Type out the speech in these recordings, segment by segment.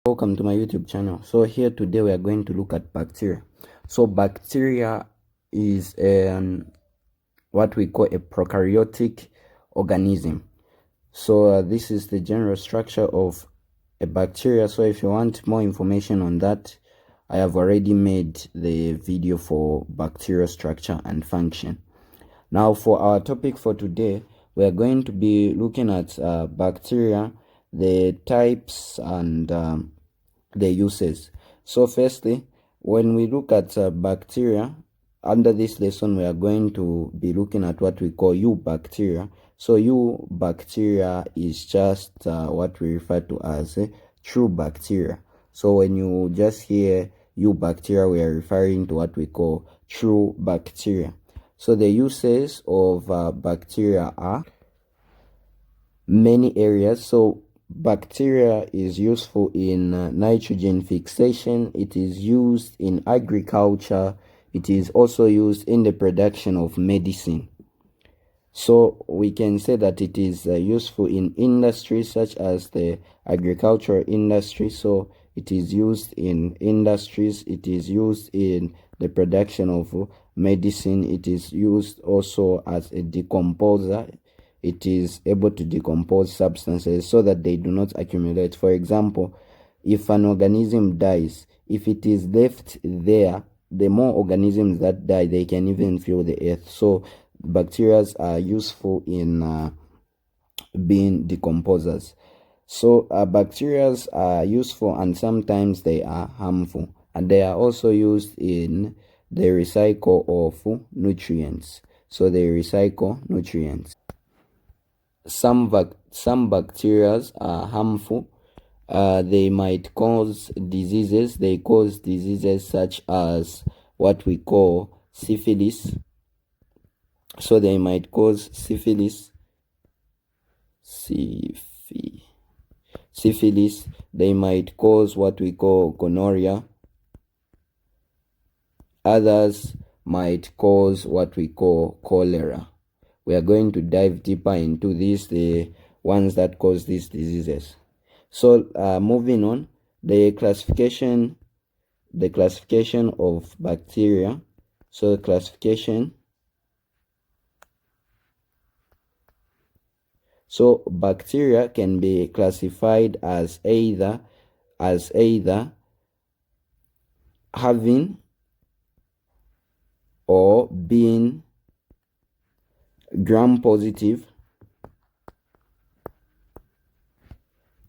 Welcome to my YouTube channel. So here today we are going to look at bacteria. So bacteria is what we call a prokaryotic organism. So this is the general structure of a bacteria. So if you want more information on that, I have already made the video for bacterial structure and function. Now for our topic for today, we are going to be looking at bacteria, the types and the uses. So firstly, when we look at bacteria, under this lesson we are going to be looking at what we call Eubacteria. So Eubacteria is just what we refer to as true bacteria. So when you just hear Eubacteria, we are referring to what we call true bacteria. So the uses of bacteria are many areas. So bacteria is useful in nitrogen fixation. It is used in agriculture. It is also used in the production of medicine. So we can say that it is useful in industries such as the agricultural industry. So it is used in industries. It is used in the production of medicine. It is used also as a decomposer. It is able to decompose substances so that they do not accumulate. For example, if an organism dies, if it is left there, the more organisms that die, they can even fill the earth. So bacteria are useful in being decomposers. So bacteria are useful and sometimes they are harmful, and they are also used in the recycle of nutrients. So they recycle nutrients. Some bacteria are harmful. They might cause diseases. They cause diseases such as what we call syphilis. So they might cause syphilis. They might cause what we call gonorrhea. Others might cause what we call cholera. We are going to dive deeper into these, the ones that cause these diseases. So moving on, the classification of bacteria. So classification. So bacteria can be classified as either having or being gram positive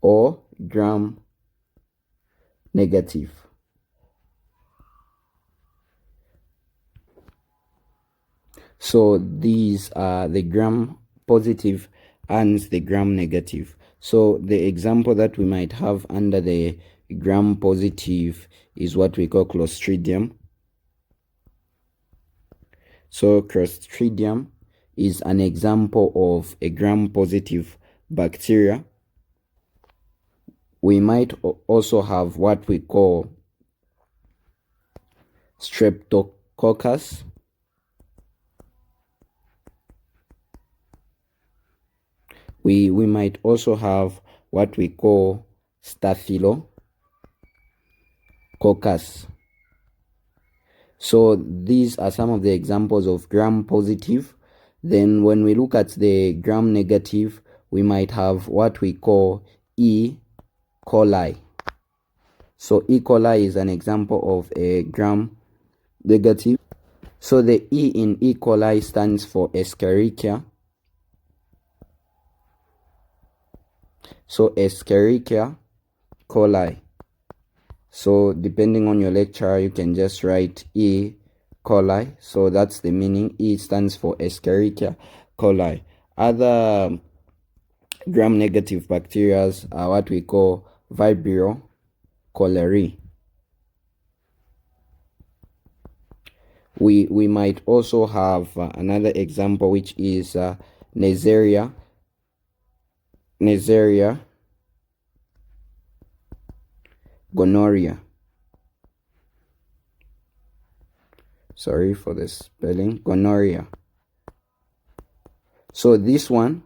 or gram negative. So these are the gram positive and the gram negative. So the example that we might have under the gram positive is what we call Clostridium. So Clostridium is an example of a gram positive bacteria. We might also have what we call Streptococcus. We might also have what we call Staphylococcus. So these are some of the examples of gram positive. Then when we look at the gram negative, we might have what we call E. coli. So E. coli is an example of a gram negative. So the E in E. coli stands for Escherichia. So Escherichia coli. So depending on your lecturer, you can just write E. coli. So that's the meaning. E stands for Escherichia coli. Other gram negative bacteria are what we call vibrio cholerae. We might also have another example, which is Neisseria gonorrhea. Sorry for the spelling. Gonorrhea. So this one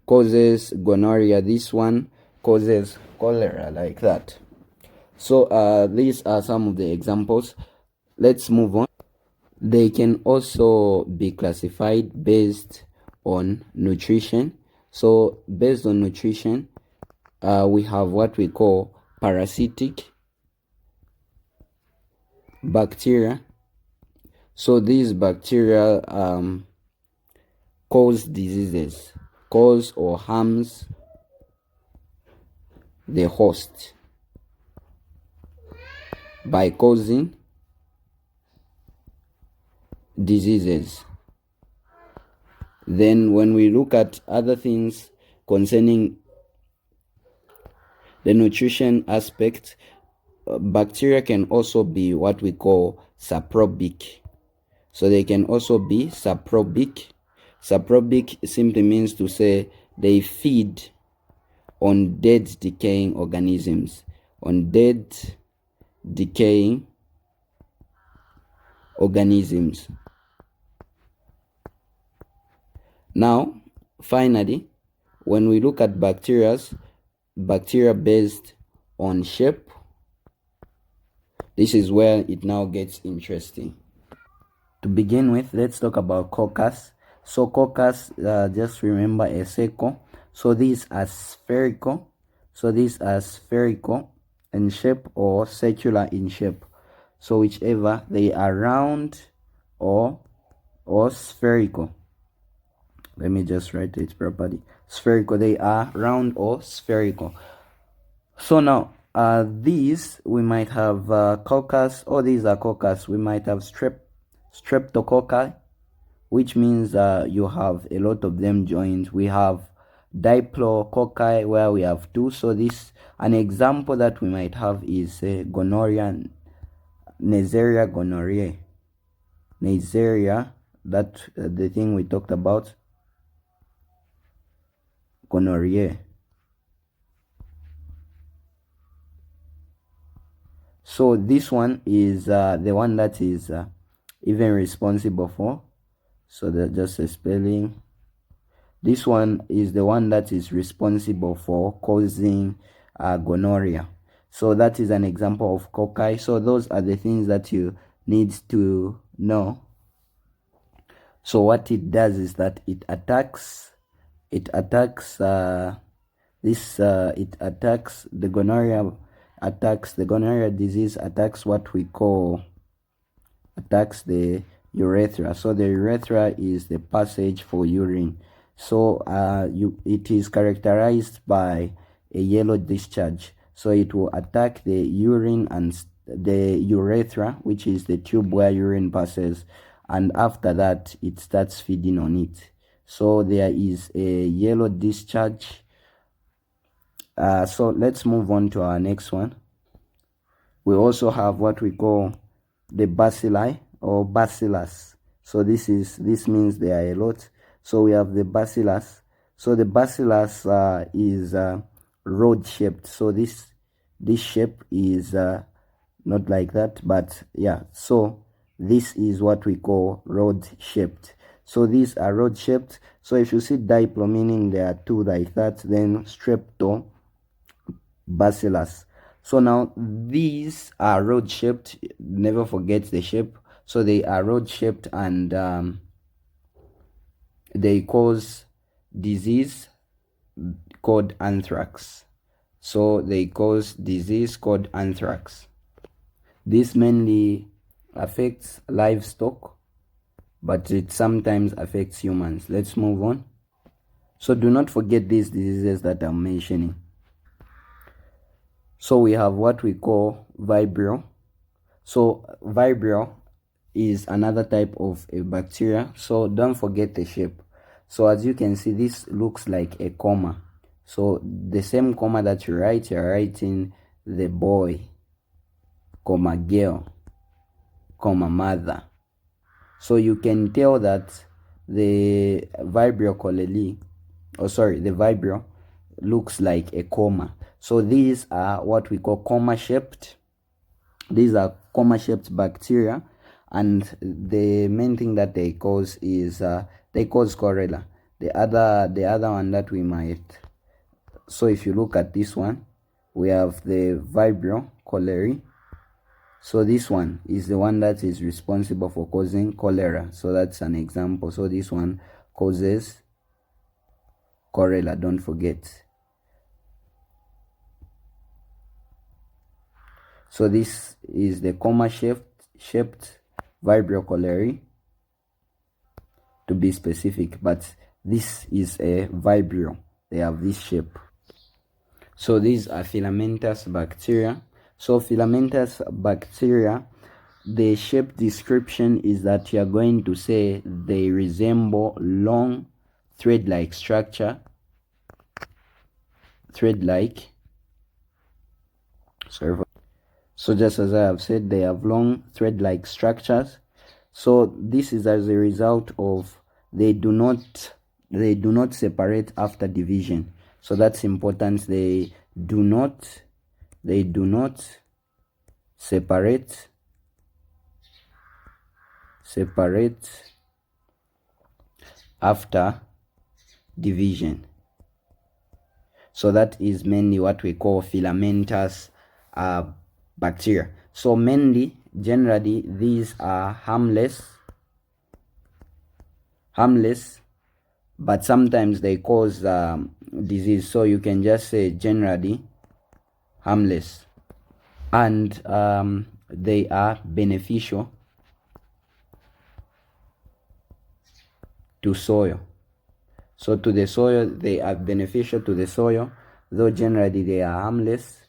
causes gonorrhea. This one causes cholera, like that. So these are some of the examples. Let's move on. They can also be classified based on nutrition. So based on nutrition, we have what we call parasitic bacteria. So these bacteria cause diseases, cause or harms the host by causing diseases. Then when we look at other things concerning the nutrition aspect, bacteria can also be what we call saprobic. So they can also be saprobic. Saprobic simply means to say they feed on dead decaying organisms, on dead decaying organisms. Now, finally, when we look at bacteria based on shape, this is where it now gets interesting. To begin with, let's talk about coccus. So coccus, just remember a circle. So these are spherical. So these are spherical in shape or circular in shape. So whichever, they are round or spherical. Let me just write it properly. Spherical, they are round or spherical. So now, these we might have coccus, or these are coccus. We might have streptococci, which means you have a lot of them joined. We have diplococci, where we have two. So this, an example that we might have is gonorrhea, Neisseria gonorrhoeae. Neisseria, that the thing we talked about, gonorrhea. So this one is the one that is even responsible for, so that just a spelling. This one is the one that is responsible for causing gonorrhea. So that is an example of cocci. So those are the things that you need to know. So what it does is that it attacks the gonorrhea, attacks the gonorrhea disease, attacks what we call, attacks the urethra. So the urethra is the passage for urine. So it is characterized by a yellow discharge. So it will attack the urine and the urethra, which is the tube where urine passes, and after that it starts feeding on it. So there is a yellow discharge. So let's move on to our next one. We also have what we call the bacilli or bacillus. So this means there are a lot. So we have the bacillus. So the bacillus is rod shaped. So this shape is not like that, but yeah. So this is what we call rod shaped. So these are rod shaped. So if you see diplo, meaning there are two like that, then strepto bacillus. So now these are rod shaped. Never forget the shape. So they are rod shaped, and they cause disease called anthrax. So they cause disease called anthrax. This mainly affects livestock, but it sometimes affects humans. Let's move on. So do not forget these diseases that I'm mentioning. So we have what we call vibrio. So vibrio is another type of a bacteria. So don't forget the shape. So as you can see, this looks like a comma. So the same comma that you write, you're writing the boy, comma girl, comma mother. So you can tell that the vibrio coleli, the vibrio looks like a comma. So these are what we call comma shaped. These are comma shaped bacteria, and the main thing that they cause is they cause cholera. The other one that we might, so if you look at this one, we have the vibrio cholerae. So this one is the one that is responsible for causing cholera. So that's an example. So this one causes cholera, don't forget. So this is the comma shaped vibrio cholerae, to be specific, but this is a vibrio. They have this shape. So these are filamentous bacteria. So filamentous bacteria, the shape description is that you are going to say they resemble long thread-like structure. Thread-like. So just as I have said, they have long thread-like structures. So this is as a result of they do not separate after division. So that's important. They do not separate after division. So that is mainly what we call filamentous bacteria. So generally these are harmless, but sometimes they cause disease. So you can just say generally harmless, and they are beneficial to soil. So to the soil, they are beneficial to the soil, though generally they are harmless.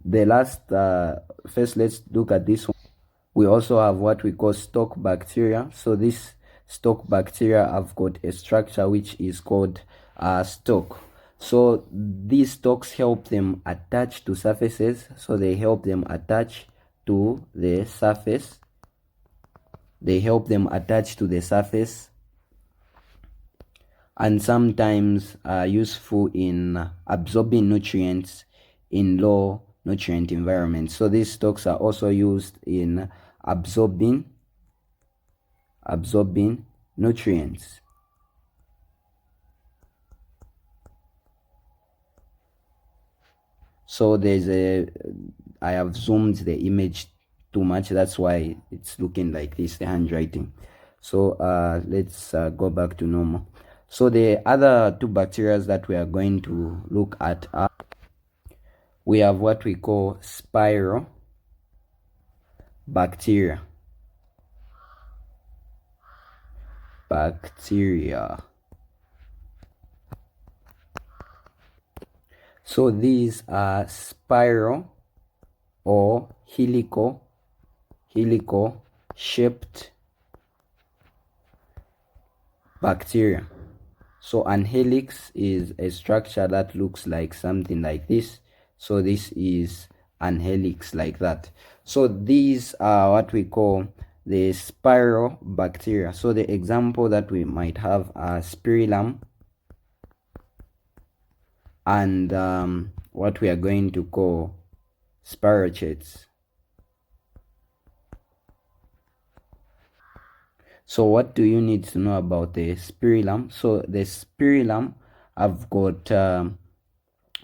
The last, first let's look at this one. We also have what we call stalk bacteria. So this stalk bacteria have got a structure which is called stalk. So these stalks help them attach to surfaces. So they help them attach to the surface. And sometimes are useful in absorbing nutrients in low nutrient environments. So these stalks are also used in absorbing nutrients. So I have zoomed the image too much, that's why it's looking like this, the handwriting. So let's go back to normal. So the other two bacteria that we are going to look at are, we have what we call spirillum bacteria. So these are spiral or helical shaped bacteria. So an helix is a structure that looks like something like this. So this is an helix like that. So these are what we call the spiral bacteria. So the example that we might have are spirillum and what we are going to call spirochetes. So what do you need to know about the spirillum? So the spirillum have got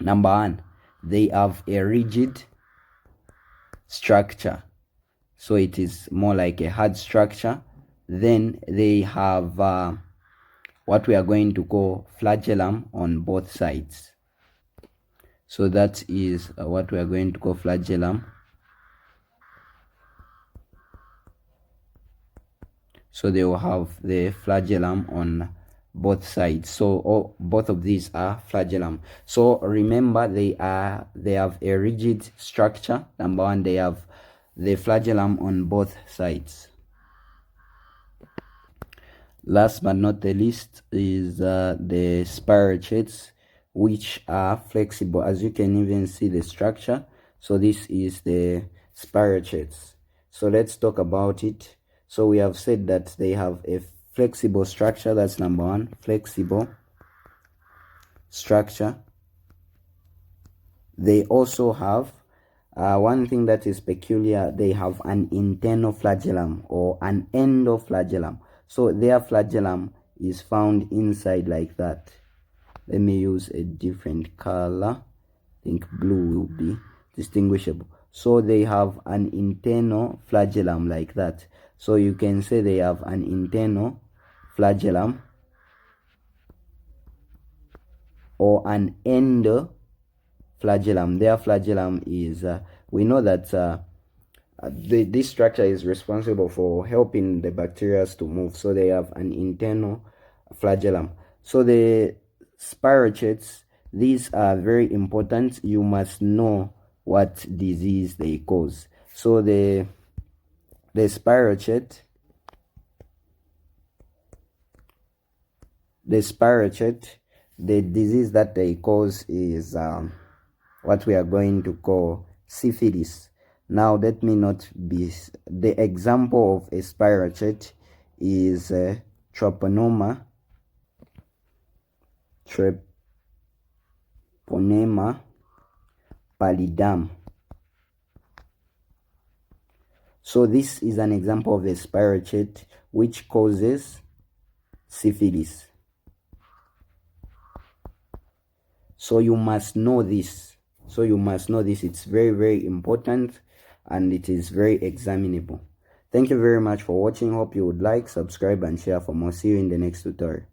number one, they have a rigid structure. So it is more like a hard structure. Then they have what we are going to call flagellum on both sides. So that is what we are going to call flagellum. So they will have the flagellum on both sides. So both of these are flagellum. So remember, they have a rigid structure. Number one, they have the flagellum on both sides. Last but not the least is the spirochetes, which are flexible. As you can even see the structure. So this is the spirochetes. So let's talk about it. So we have said that they have a flexible structure. That's number one, flexible structure. They also have one thing that is peculiar. They have an internal flagellum or an endoflagellum. So their flagellum is found inside like that. Let me use a different color. think blue will be distinguishable. So they have an internal flagellum like that. So you can say they have an internal flagellum or an endoflagellum. Their flagellum is, we know that this structure is responsible for helping the bacteria to move. So they have an internal flagellum. So the spirochetes, these are very important. You must know what disease they cause. So the spirochete, the disease that they cause is what we are going to call syphilis. Now let me not be, the example of a spirochete is Treponema pallidum. So this is an example of a spirochete which causes syphilis. So you must know this. It's very, very important, and it is very examinable. Thank you very much for watching. Hope you would like, subscribe, and share for more. See you in the next tutorial.